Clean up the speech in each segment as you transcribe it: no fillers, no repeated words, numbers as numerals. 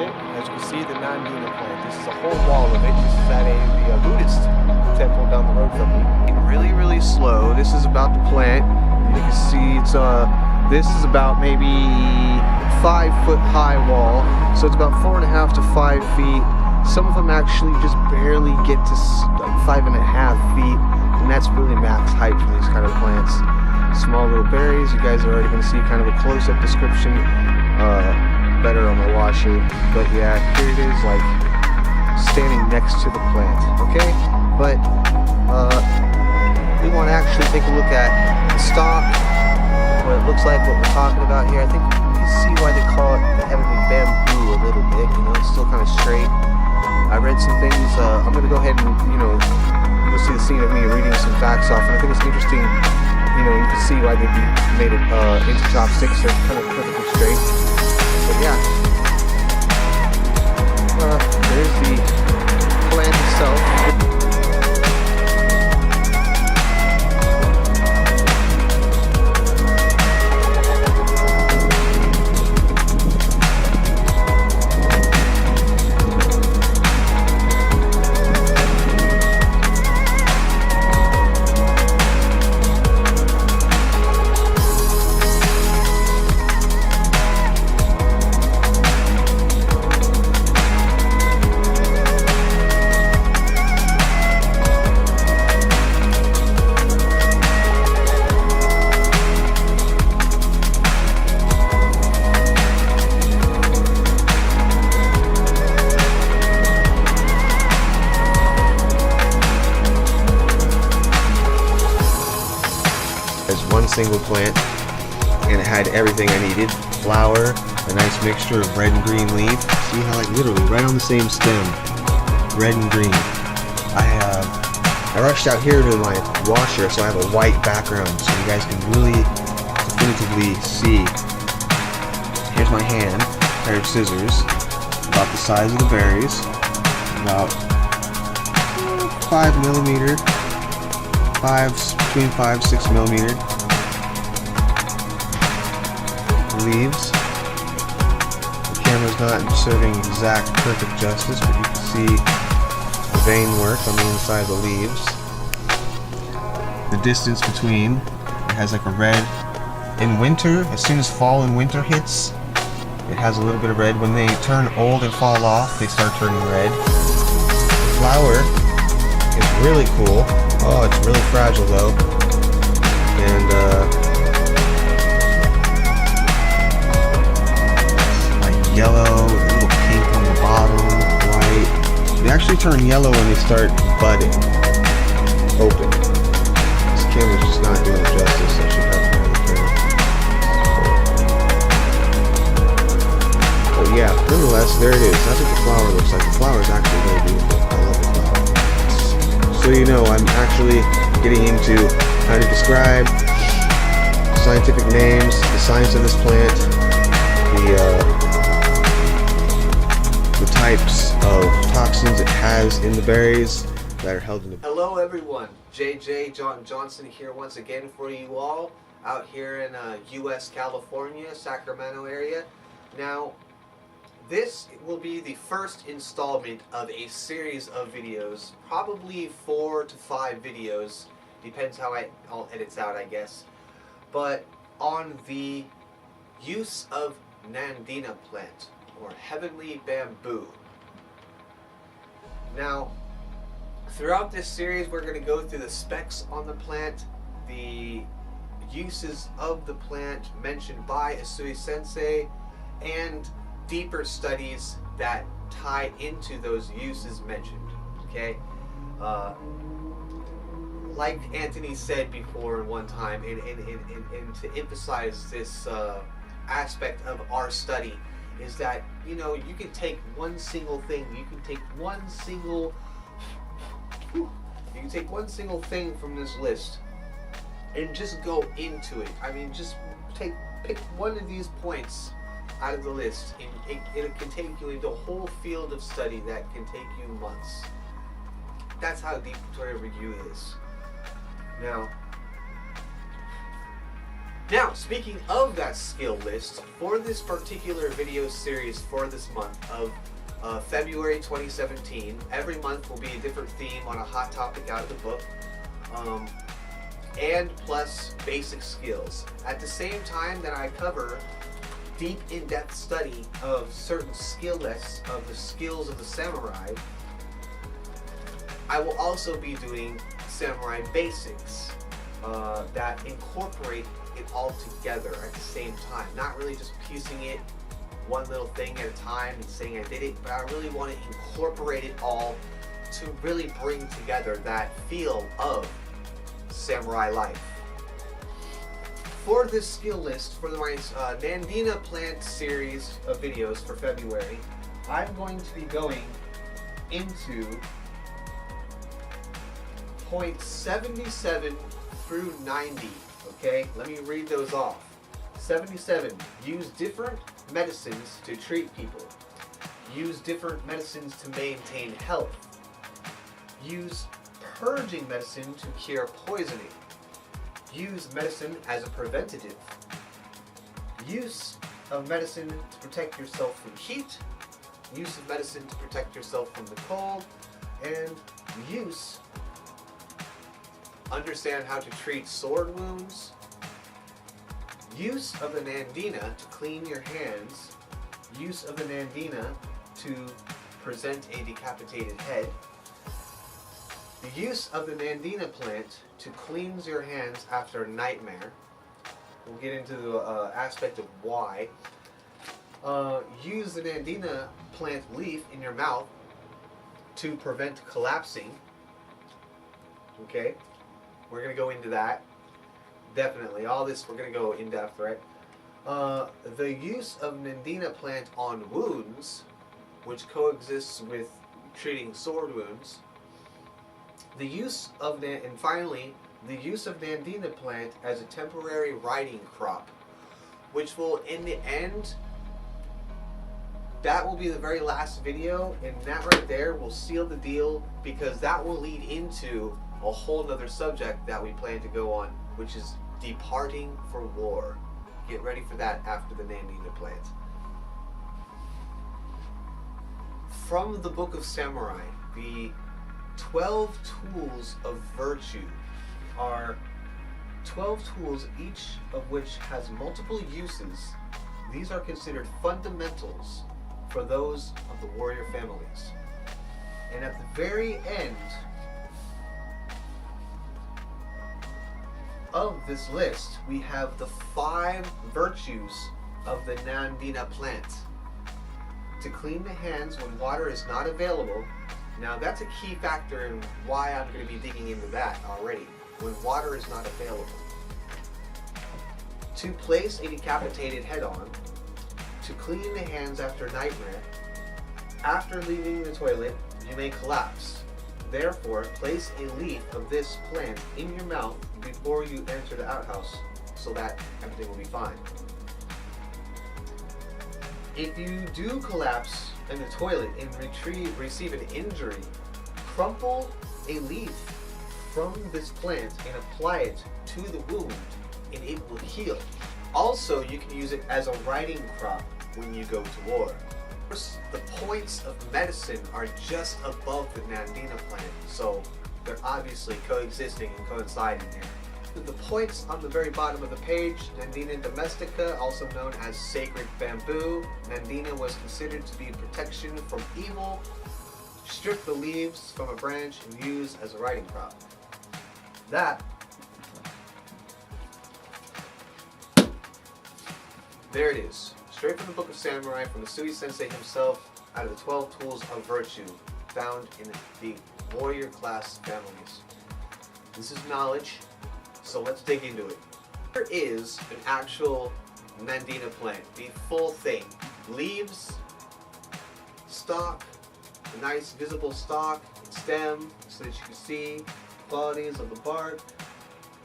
it. As you can see, the Nandina plant. This is a whole wall of it. This is at the Buddhist temple down the road from me. Really, really slow. This is about the plant. You can see it's this is about maybe 5 foot high wall. So it's about 4.5 to 5 feet. Some of them actually just barely get to like 5.5 feet, and that's really max height for these kind of plants. Small little berries. You guys are already going to see kind of a close-up description. Better on my washer, but yeah, here it is, like standing next to the plant. Okay, but we want to actually take a look at the stalk, what it looks like, what we're talking about here. I think you can see why they call it the heavenly bamboo a little bit. You know, it's still kind of straight. I read some things. I'm going to go ahead and you'll see the scene of me reading some facts off, and I think it's interesting. You can see why they made it into chopsticks. They're kind of perfectly straight. But yeah, there's the plant itself. Single plant, and it had everything I needed. Flower, a nice mixture of red and green leaf. See how, like, literally right on the same stem, red and green. I rushed out here to my washer, so I have a white background so you guys can really definitively see. Here's my hand, a pair of scissors, about the size of the berries, about 5 millimeter, between 5-6 millimeter. Leaves. The camera's not serving exact perfect justice, but you can see the vein work on the inside of the leaves. The distance between, it has like a red. In winter, as soon as fall and winter hits, it has a little bit of red. When they turn old and fall off, they start turning red. The flower is really cool. Oh, it's really fragile though. And yellow, a little pink on the bottom, white. They actually turn yellow when they start budding, open. This camera's just not doing it justice. I should have another camera. But yeah, nonetheless, there it is. That's what the flower looks like. The flower is actually very beautiful. I love the flower. So I'm actually getting into how to describe scientific names, the science of this plant, the types of toxins it has in the berries that are held in the... Hello everyone, JJ Johnson here once again for you all out here in US California, Sacramento area. Now, this will be the first installment of a series of videos, probably 4 to 5 videos, depends how I'll edit out, I guess, but on the use of Nandina plant, or heavenly bamboo. Now, throughout this series, we're going to go through the specs on the plant, the uses of the plant mentioned by Usui Sensei, and deeper studies that tie into those uses mentioned. Okay, like Anthony said before one time, and to emphasize this aspect of our study, is that you can take one single thing, you can take one single thing from this list and just go into it. I mean, just pick one of these points out of the list, and it can take you into a whole field of study that can take you months. That's how deep Natori Ryu is. Now, Now, speaking of that skill list, for this particular video series for this month of February 2017, every month will be a different theme on a hot topic out of the book, and plus basic skills. At the same time that I cover deep in-depth study of certain skill lists of the skills of the samurai, I will also be doing samurai basics that incorporate it all together at the same time. Not really just piecing it one little thing at a time and saying I did it, but I really want to incorporate it all to really bring together that feel of samurai life. For this skill list, for my Nandina plant series of videos for February, I'm going to be going into points 77 through 90. Okay, let me read those off. 77, use different medicines to treat people. Use different medicines to maintain health. Use purging medicine to cure poisoning. Use medicine as a preventative. Use of medicine to protect yourself from heat. Use of medicine to protect yourself from the cold. And use, understand how to treat sword wounds. Use of the Nandina to clean your hands. Use of the Nandina to present a decapitated head. The use of the Nandina plant to cleanse your hands after a nightmare. We'll get into the aspect of why. Use the Nandina plant leaf in your mouth to prevent collapsing. Okay, we're going to go into that. Definitely, all this we're going to go in depth, right? The use of Nandina plant on wounds, which coexists with treating sword wounds. The use of, and finally, the use of Nandina plant as a temporary riding crop, which will, in the end, that will be the very last video, and that right there will seal the deal, because that will lead into a whole nother subject that we plan to go on, which is departing for war. Get ready for that after the Nandina plant. From the Book of Samurai, the 12 tools of virtue are 12 tools, each of which has multiple uses. These are considered fundamentals for those of the warrior families. And at the very end of this list, we have the 5 virtues of the Nandina plant. To clean the hands when water is not available. Now that's a key factor in why I'm going to be digging into that already, when water is not available. To place a decapitated head on. To clean the hands after nightmare. After leaving the toilet, you may collapse. Therefore, place a leaf of this plant in your mouth before you enter the outhouse, so that everything will be fine. If you do collapse in the toilet and receive an injury, crumple a leaf from this plant and apply it to the wound, and it will heal. Also, you can use it as a riding crop when you go to war. The points of medicine are just above the Nandina plant, so they're obviously coexisting and coinciding here. The points on the very bottom of the page, Nandina domestica, also known as sacred bamboo. Nandina was considered to be protection from evil. Strip the leaves from a branch and use as a riding crop. That, there it is. Straight from the Book of Samurai, from the Sui Sensei himself, out of the 12 tools of virtue found in the warrior class families. This is knowledge, so let's dig into it. There is an actual Nandina plant, the full thing. Leaves, stalk, a nice visible stalk, stem, so that you can see qualities of the bark,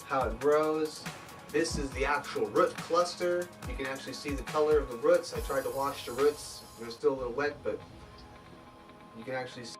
how it grows. This is the actual root cluster. You can actually see the color of the roots. I tried to wash the roots. They're still a little wet, but you can actually see